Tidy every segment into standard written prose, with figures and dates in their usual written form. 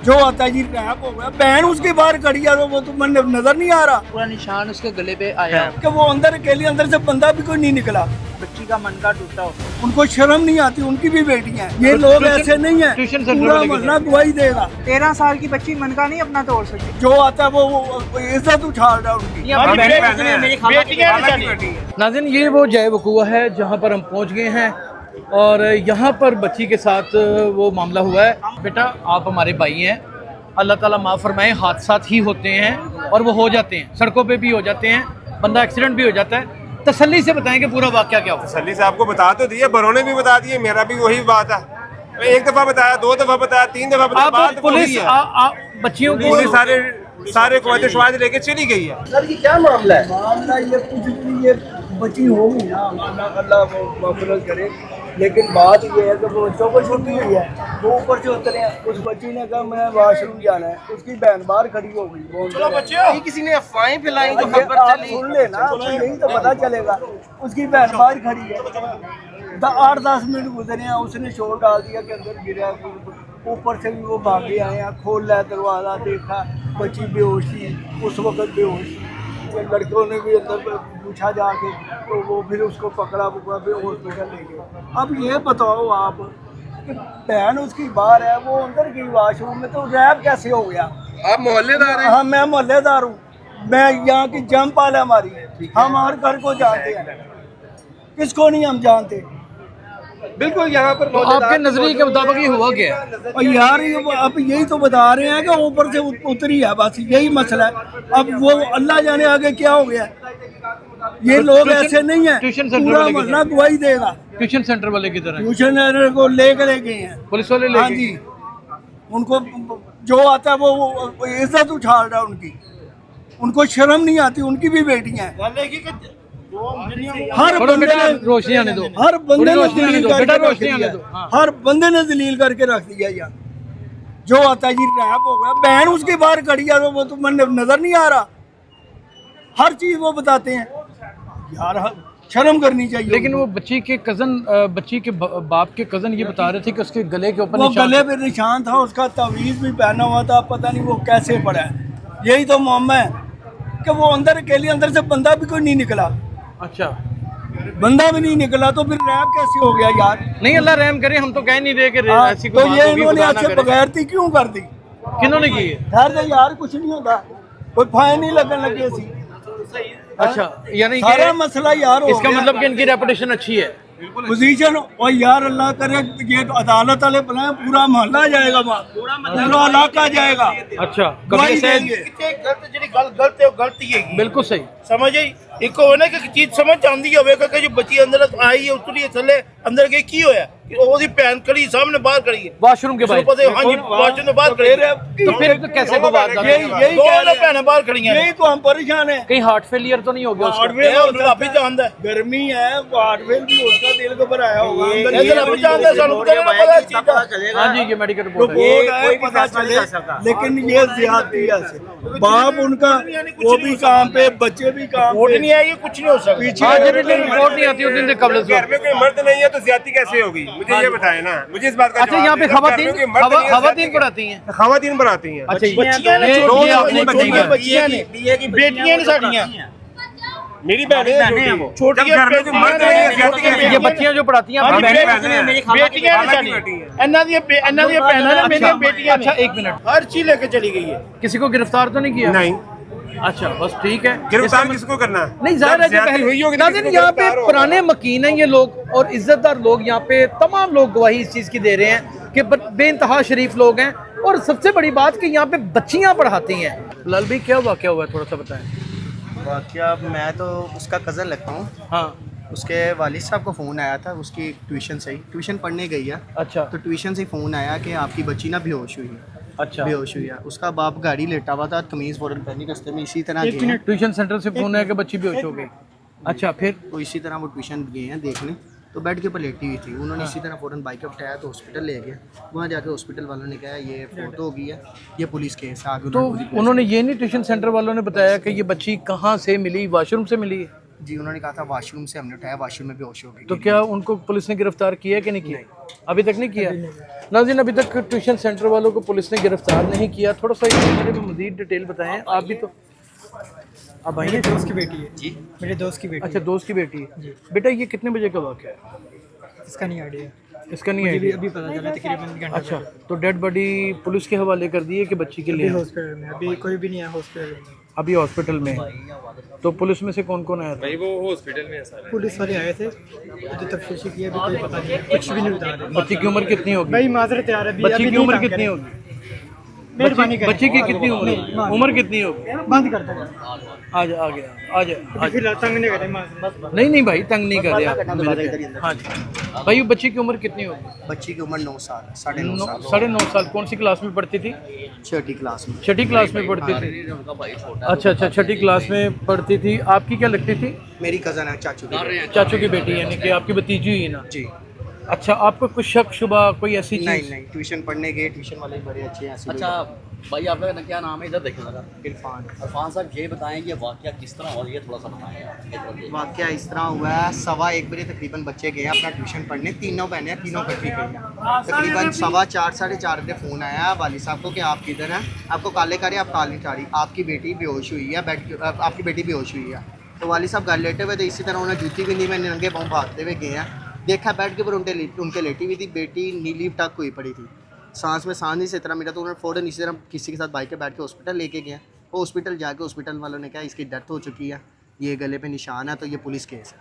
जो आता है जी रैप हो गया, बहन उसकी बाहर खड़ी है तो वो तो मन नजर नहीं आ रहा पूरा निशान उसके गले पे आया हो। कि वो अंदर अकेले, अंदर से बंदा भी कोई नहीं निकला। बच्ची का मन का टूटा हो। उनको शर्म नहीं आती, उनकी भी बेटियां हैं। ये लोग ऐसे नहीं है, ट्यूशन सेंटर पूरा वाले मोहल्ला गवाही देगा। 13 साल की बच्ची मन का नहीं अपना तोड़ सकती। जो आता है वो इज्जत उछाल रहा है उनकी। नाज़रीन, ये वो जय वकूआ है जहाँ पर हम पहुँच गए हैं और यहाँ पर बच्ची के साथ वो मामला हुआ है। बेटा आप हमारे भाई हैं, अल्लाह ताला माफ़ फरमाए, हादसात ही होते हैं और वो हो जाते हैं, सड़कों पे भी हो जाते हैं, बंदा एक्सीडेंट भी हो जाता है। तसल्ली से बताएं कि पूरा वाक़या क्या हुआ। तसल्ली से आपको बता तो दिया, बड़ों ने भी बता दिए, मेरा भी वही बात है। एक दफा बताया, 2 दफा बताया, 3 दफा बताया, बात आप पुलिस बच्चियों को पुलिस सारे कवायदे शवायदे लेके चली गई है। सर ये क्या मामला है? मामला ये कुछ भी, ये बची होगी ना, अल्लाह वो मफरत करे, लेकिन बात ये है कि वो बच्चों को छुट्टी हुई है, वो ऊपर से उतरे हैं। उस बच्ची ने कहा मैं वॉशरूम जाना है, उसकी बहन बाहर खड़ी हो गई। चलो बच्चे, किसी ने अफवाहें फैलाई तो खबर चली, सुन लेना तो यही तो पता चलेगा। उसकी बहन बाहर खड़ी है, 8-10 मिनट गुजरे हैं, उसने शोर डाल दिया कि अंदर गिरा। ऊपर से भी वो भागे आए हैं, खोल लिया दरवाज़ा, देखा बच्ची बेहोश थी, उस वक्त बेहोश थी। लड़कों ने भी अंदर पूछा जाके, तो वो फिर उसको पकड़ा फिर हॉस्पिटल ले गए। अब ये बताओ आप कि बहन उसकी बाहर है, वो अंदर गई वॉशरूम में, तो रैप कैसे हो गया? आप मोहल्लेदार हैं? हाँ मैं मोहल्लेदार हूँ, मैं यहाँ की जम पाल है हमारी, हम हर घर को जानते हैं, किसको नहीं हम जानते। बिल्कुल यहाँ पर तो आपके नजरिए के मुताबिक ये हुआ क्या है? और यार अब यही तो बता रहे हैं कि ऊपर से उतरी है, बस यही मसला है। अब वो अल्लाह जाने आगे क्या हो गया। ये लोग ऐसे नहीं है, ट्यूशन सेंटर पूरा वाले की मोहल्ला गवाही देगा। ट्यूशन सेंटर वाले की तरह ट्यूशन सेंटर को लेकर गए हैं पुलिस वाले ले हाँ जी, उनको जो आता है वो इज्जत उछाल रहा है उनकी। उनको शर्म नहीं आती, उनकी भी बेटियां हैं। हर बंदे ने रोशनी आने दो, हर बंदे ने रोशनी आने दलील दो, करके बेटा रख रोशनी आने दिया दो। हाँ। हर बंदे ने दलील करके रख दिया यार। जो आता है जी रैप हो गया, बहन उसकी बाहर खड़ी है तो वो तो मन नजर नहीं आ रहा। हर चीज वो बताते हैं यार, शर्म करनी चाहिए। लेकिन वो बच्ची के कजन, बच्ची के बाप के कजन ये बता रहे थे कि उसके गले के ऊपर वो निशान गले पे निशान था, उसका तवीज़ भी पहना हुआ था, पता नहीं वो कैसे पड़ा है। यही तो मामला है कि वो अंदर अकेले, अंदर से बंदा भी कोई नहीं निकला। अच्छा, बंदा भी नहीं निकला तो फिर रैप कैसे हो गया यार? नहीं अल्लाह रहम करे, हम तो कह नहीं रहे कि हाँ, ऐसी तो कोई बात ये होगी, इन्होंने खुदा ना अच्छे करे। बगैरती क्यों कर दी? किन्होंने की है? ठहर जा यार, कुछ नहीं होता, कोई फाइन नहीं लगन लगे सी। अच्छा, यानी सारा कि मसला यार हो इसका गया। मतलब कि इनकी रेपुटेशन अच्छी है। पोजीशन और यार अल्लाह करे ये तो अदालत वाले बनाए, पूरा मोहल्ला जाएगा वहाँ, पूरा इलाका जाएगा। अच्छा, गवाही कभी ऐसे देंगे। गलती है बिल्कुल सही। समझ आई एक होना कि चीज समझ आंदी होवेगा कि जो बच्ची अंदर आई है उतरी है थले अंदर गई की होया कि ओदी भैन खड़ी सामने बाहर खड़ी है वॉशरूम के उसको बाहर पता है, हाँ जी वॉशरूम में बाहर खड़ी है। तो फिर कैसे को बात यही करते यही दो कह रहे हैं। भैन बाहर खड़ी हैं यही तो हम परेशान है। कहीं हार्ट फेलियर तो नहीं हो गया उसका? रब ही जानदा है गर्मी है, हार्टफेल भी उसका दिल घबराया होगा अंदर। ये रब ही जानदा है, सानू पता नहीं पता इस चीज का। हाँ जी, ये मेडिकल रिपोर्ट है। रिपोर्ट है, पता चले, लेकिन ये ज्यादती है ऐसे। बाप उनका वो भी काम पे, बच्चे भी काम वोट पे। नहीं आई, कुछ नहीं हो सकता। पीछे हाँ, जिन दिन रिपोर्ट नहीं आती उस दिन से कब्ल से। घर में कोई मर्द नहीं है तो ज्यादती कैसे होगी? मुझे ये बताएं ना, मुझे इस बात का अच्छा, यहाँ पे खवातीन पढ़ाती हैं? खवातीन बनाती हैं। अच्छा, बच्चियां ने ये छोटी आपने छोटी ठीक है। बच्चियां ने बेटियां ने साडियां मेरी बहनें हैं वो। छोटी जब घर में कोई मर्द नहीं है, ज्यादती कैसे ये होगी? बच्चियां जो पढ़ाती हैं हाँ आपकी जी, बहनें? बेटियां ने साडियां ਇਹਨਾਂ ਦੀਆਂ ਭੈਣਾਂ ਨੇ ਮੇਰੀਆਂ बेटियां अच्छा, एक मिनट, हर चीज लेके चली गई है। किसी को गिरफ्तार तो नहीं किया? नहीं, अच्छा, बस ठीक है। गिरफ्तार इसका किसको करना है? नहीं, जाहिर है कि ज्यादती हुई होगी तो नाज़रीन, किसको यहाँ पे गिरफ्तार होगा? पुराने मकीन हैं ये लोग और इज्जतदार लोग, यहाँ पे तमाम लोग गवाही इस चीज़ की दे रहे हैं कि बेइंतहा शरीफ लोग हैं। और सबसे बड़ी बात कि यहाँ पे बच्चियाँ पढ़ाती हैं। लाल भाई क्या वाक़या हुआ है, थोड़ा सा बताएं। वाकया मैं तो उसका कज़न लगता हूँ। हाँ, उसके वालिद साहब को फ़ोन आया था, उसकी ट्यूशन से ही, ट्यूशन पढ़ने गई है, अच्छा तो ट्यूशन से फ़ोन आया कि आपकी बच्ची ना बेहोश हुई है। अच्छा। बेहोश हुई है। उसका बाप गाड़ी लेटा हुआ था, तमीज़ फ़ौरन पहनी रास्ते में इसी तरह गए हैं। ट्यूशन सेंटर से फोन है कि बच्ची बेहोश हो गई। अच्छा, फिर तो इसी तरह वो ट्यूशन गए हैं देखने, तो बेड के ऊपर लेटी हुई थी। उन्होंने इसी तरह फ़ौरन बाइक पे उठाया तो हॉस्पिटल ले गए। वहाँ जाके हॉस्पिटल वालों ने कहा ये फोटो हो गई है, ये पुलिस केस है। आगे तो उन्होंने ये नहीं ट्यूशन सेंटर वालों ने बताया कि ये बच्ची कहाँ से मिली, वॉशरूम से मिली है? जी उन्होंने कहा था वॉशरूम से हमने उठाया, वॉशरूम में बेहोश हो गई। तो क्या उनको पुलिस ने गिरफ्तार किया कि नहीं किया? अभी तक नहीं किया। नाज़रीन, अभी तक ट्यूशन सेंटर वालों को पुलिस ने गिरफ्तार नहीं किया। थोड़ा सा इसके बारे में मज़ीद डिटेल बताएं। आप भी तो अब आइए। दोस्त की बेटी है जी, मेरे दोस्त की बेटी। अच्छा, दोस्त की बेटी है। बेटा ये कितने बजे का वाक़या है? इसका नहीं आइडिया, इसका नहीं मुझे भी है। अभी पता चला तकरीबन घंटा अच्छा, तो डेड बॉडी पुलिस के हवाले कर दी है कि बच्ची के अभी लिए? हॉस्पिटल में, अभी कोई भी नहीं है हॉस्पिटल में। अभी हॉस्पिटल में है। तो पुलिस में से कौन कौन आया था? भाई वो हॉस्पिटल में है सारे। पुलिस वाले आए थे, मुझे तफ्तीश की, अभी कोई पता नहीं है, कुछ भी नहीं बता रहे। बच्ची की उम्र कितनी होगी? भाई माजरत यार, अभी बच्ची की नहीं उम्र तंग कितनी करें। होगी? मेहरबानी करें। बच्ची की कितनी उम्र होगी? उम्र कितनी होगी? बंद कर दो, आ जा, आ गया, आ जा। फिर तंग नहीं करें माजरत। नहीं भाई, तंग नहीं कर रहे आप। हाँ जी भाई, बच्ची की उम्र कितनी होगी? बच्ची की उम्र 9 साल, 9.5 साल। 9.5 साल। कौन सी क्लास में पढ़ती थी? 6ठी क्लास में। 6ठी क्लास में पढ़ती थी। अच्छा अच्छा, 6ठी क्लास में पढ़ती थी। आपकी क्या लगती थी? मेरी कज़न है, चाचू की। चाचू की बेटी, यानी कि आपकी भतीजी हुई ना? जी। अच्छा, आपको कुछ शक शुबा कोई ऐसी नहीं चीज़? नहीं, ट्यूशन पढ़ने गए, ट्यूशन वाले बड़े अच्छे हैं। ऐसी अच्छा भाई, आपका क्या नाम है? इधर देखें जरा। इरफान। इरफान साहब, ये बताएं कि वाक़या किस तरह हुआ, ये थोड़ा सा बताएं। वाक़या इस तरह हुआ है, 1:15 बजे तकरीबन बच्चे गए हैं अपना ट्यूशन पढ़ने। तीनों बहनें हैं, तीनों इकट्ठी गई हैं। तकरीबन 4:15 4:30 बजे फ़ोन आया वाली साहब को कि आप किधर हैं, आपको कॉल कर रहे हैं, आप कॉल नहीं उठा रही, आपकी बेटी बेहोश हुई है, आपकी बेटी बेहोश हुई है। तो वाली साहब घर लेटे हुए थे, इसी तरह उन्होंने जूती भी नहीं, मैंने नंगे पाँव भागते हुए गए हैं। देखा बेड के ऊपर उनके लेटी हुई थी बेटी, नीली टक हुई पड़ी थी, सांस में सांस नहीं से तरह मिला। तो उन्होंने फ़ौरन इसी तरह किसी के साथ बाइक पे बैठ के हॉस्पिटल लेके गए। वो हॉस्पिटल जाके हॉस्पिटल वालों ने कहा इसकी डेथ हो चुकी है, ये गले पे निशान है, तो ये पुलिस केस है।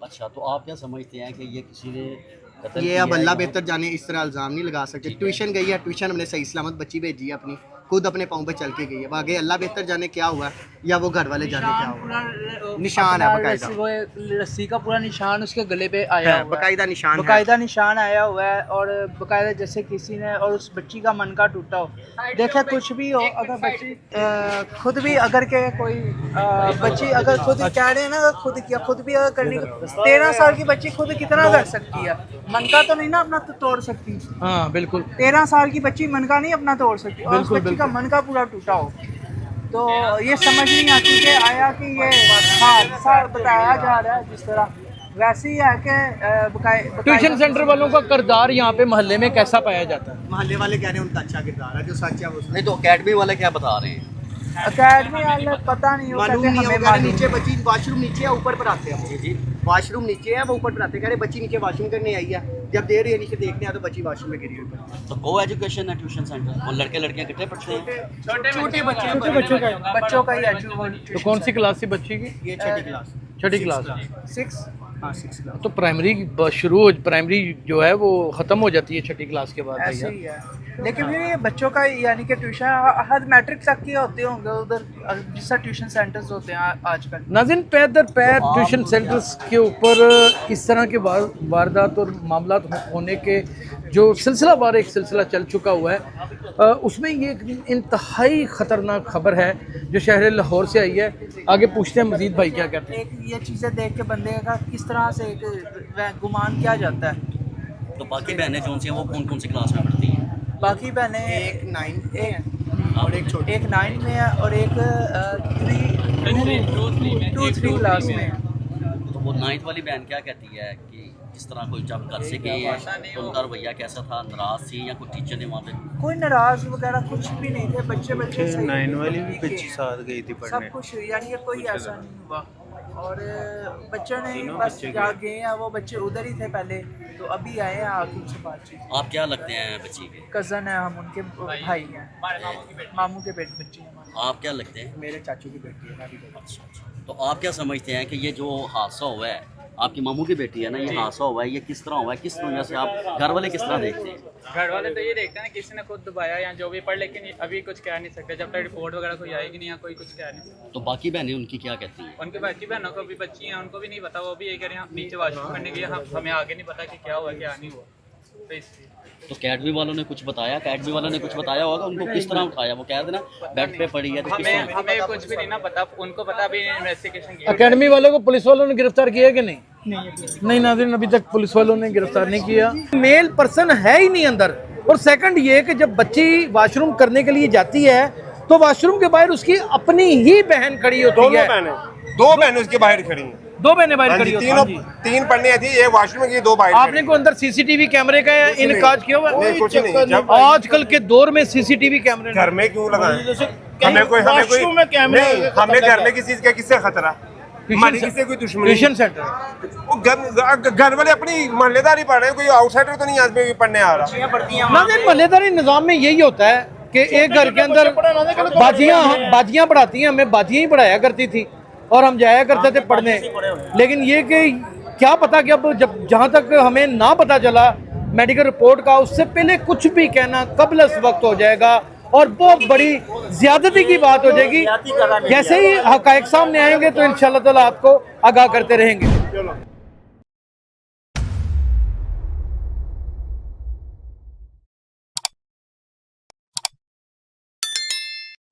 अच्छा, तो आप क्या समझते हैं कि ये किसी ने कत्ल ये किया अब है अल्लाह या- बेहतर जाने, इस तरह इल्ज़ाम नहीं लगा सकते। ट्यूशन गई है, ट्यूशन हमने सही सलामत बच्ची भेजी है अपनी, खुद अपने पाँव पे चल के गई है। आगे अल्लाह बेहतर जाने क्या हुआ या वो घर वाले जाने क्या हुआ। निशान है बकायदा, वो रस्सी का पूरा निशान उसके गले पे आया हुआ है। बकायदा निशान है। बकायदा निशान आया हुआ है। और बकायदा जैसे किसी ने और उस बच्ची का मन का टूटा हो। देखे कुछ भी हो, अगर बच्ची खुद भी अगर के कोई बच्ची अगर खुद कह रहे हैं ना, खुद किया, खुद भी अगर करने 13 साल की बच्ची खुद कितना कर सकती है? मन का तो नहीं ना अपना तोड़ सकती। हाँ बिल्कुल। 13 साल की बच्ची मन का नहीं अपना तोड़ सकती, और उस बच्ची का मन का पूरा टूटा हो। तो ये समझ नहीं आती कि आया कि ये हादसा बताया जा रहा है जिस तरह, वैसे ही है कि ट्यूशन सेंटर वालों का किरदार यहाँ पे मोहल्ले में कैसा पाया जाता है? मोहल्ले वाले कह रहे हैं उनका अच्छा किरदार है, जो सच है वो नहीं, तो अकेडमी वाले क्या बता रहे हैं? अकेडमी वाले पता नहीं, वो मालूम कहते नहीं हमें होगा। मालूम नीचे बच्ची, वॉशरूम नीचे है, ऊपर पर आते हैं जी। वॉशरूम नीचे है, वो ऊपर पर आते हैं। कह रहे बच्ची नीचे वॉशरूम करने आई है, जब देर है नीचे देखने आए तो बच्ची वॉशरूम में गिरी हुई। तो को एजुकेशन है ट्यूशन सेंटर, वो लड़के लड़कियां कितने पढ़ते हैं? छोटे बच्चों का ही है। तो कौन सी क्लास थी बच्ची की? ये 6ठी क्लास। 6ठी क्लास। 6 हाँ 6 क्लास। तो प्राइमरी जो है वो ख़त्म हो जाती है 6ठी क्लास के बाद ऐसे भैया। ही है। लेकिन फिर ये बच्चों का यानी कि ट्यूशन हर मैट्रिक तक के होते होंगे उधर, जिस तरह ट्यूशन सेंटर्स होते हैं आजकल। नाज़रीन, पैर दर पैर ट्यूशन सेंटर्स के ऊपर इस तरह के वारदात और मामला होने के जो सिलसिलावार एक सिलसिला चल चुका हुआ है, उसमें ये एक इंतहाई ख़तरनाक खबर है जो शहर लाहौर से आई है। आगे पूछते हैं मजीद भाई क्या कहते हैं। एक ये चीज़ें देख के बंदे का किस तरह से एक गुमान किया जाता है। तो बाकी बहनें जो सी हैं वो कौन कौन सी क्लास में पढ़ती हैं? बाकी बहनें एक 9 में है एक और एक छोटी। एक 9 में है और एक 2-3 क्लास में है। तो वो 9th वाली बहन क्या कहती है कि जिस तरह कोई जब घर से गई है तो उनका रवैया कैसा था, नाराज थी या कोई टीचर ने वहाँ पे? कोई नाराज वगैरह कुछ भी नहीं थे, बच्चे सही 9 वाली भी ठीक बच्ची है। साथ गई थी सब पढ़ने। कुछ यानी कि कोई ऐसा नहीं हुआ। और बच्चों ने बस जा गए हैं, वो बच्चे उधर ही थे पहले, तो अभी आए हैं आगे उनसे बातचीत। आप क्या लगते हैं बच्ची के? कज़न है हम, उनके भाई हैं, मामू के बच्चे हैं हमारे। आप क्या लगते हैं? मेरे चाचू की बेटी है, मैं भी बेटा। अच्छा, तो आप क्या समझते हैं कि ये जो हादसा हुआ है, आपकी मामू की बेटी है ना, ये हादसा हुआ है, ये किस तरह हुआ है, किस वजह से आप घर वाले किस तरह देखते हैं? घर वाले तो ये देखते हैं किसी ने खुद दबाया या जो भी पढ़, लेकिन अभी कुछ कह नहीं सकते जब तक रिपोर्ट वगैरह कोई आएगी नहीं या कोई कुछ कह नहीं सकता। तो बाकी बहनें उनकी क्या कहती हैं? उनके बाकी बहनों को भी बच्ची हैं, उनको भी नहीं पता, वो भी यही कह रहे हैं नीचे वॉशरूम करने के लिए, हमें आगे नहीं पता कि क्या हुआ क्या नहीं हुआ। तो इसलिए तो अकेडमी वालों ने कुछ बताया? अकेडमी वालों ने कुछ बताया होगा उनको किस तरह उठाया? वो कह देना बेड पे पड़ी है तो किस हमें तरह? हमें कुछ भी नहीं ना पता, उनको पता अभी इन्वेस्टिगेशन की। अकेडमी वालों को पुलिस वालों ने गिरफ्तार किया कि नहीं? नहीं नाज़रीन, अभी तक पुलिस वालों ने गिरफ्तार नहीं किया। मेल पर्सन है ही नहीं अंदर। और सेकंड ये कि जब बच्ची वॉशरूम करने के लिए जाती है तो वॉशरूम के बाहर उसकी अपनी ही बहन खड़ी होती है। दो बहनें उसके बाहर खड़ी हैं। दो बहनें बाहर हाँ खड़ी जी, होती तीनों हैं। तीन पढ़ने थी, एक वॉशरूम में गई, दो बाहर आपने को अंदर सीसीटीवी कैमरे का इनकाज किया हुआ है? नहीं, कुछ नहीं। जब आजकल के दौर में सीसीटीवी कैमरे घर में क्यों लगाए? जैसे हमें कोई वॉशरूम में कैमरे नहीं, हमें घर में किसी चीज का किससे खतरा? हमारी किसी से कोई दुश्मनी ट्यूशन नहीं। सेंटर वो घर वाले अपनी मोहल्लेदारी पढ़ रहे हैं, कोई आउटसाइडर तो नहीं आज में पढ़ने आ रहा। नाज़रीन, मल्लेदारी निज़ाम में यही होता है कि एक घर के अंदर बाजियां पढ़ाती हैं, हमें बाजियां ही पढ़ाया करती थी और हम जाया करते थे पढ़ने। लेकिन ये कि क्या पता कि अब जब जहाँ तक हमें ना पता चला मेडिकल रिपोर्ट का, उससे पहले कुछ भी कहना कबलस वक्त हो जाएगा और बहुत बड़ी ज्यादती की बात हो जाएगी। जैसे ही हकायक सामने आएंगे तो इंशाल्लाह ताला आपको आगाह करते रहेंगे।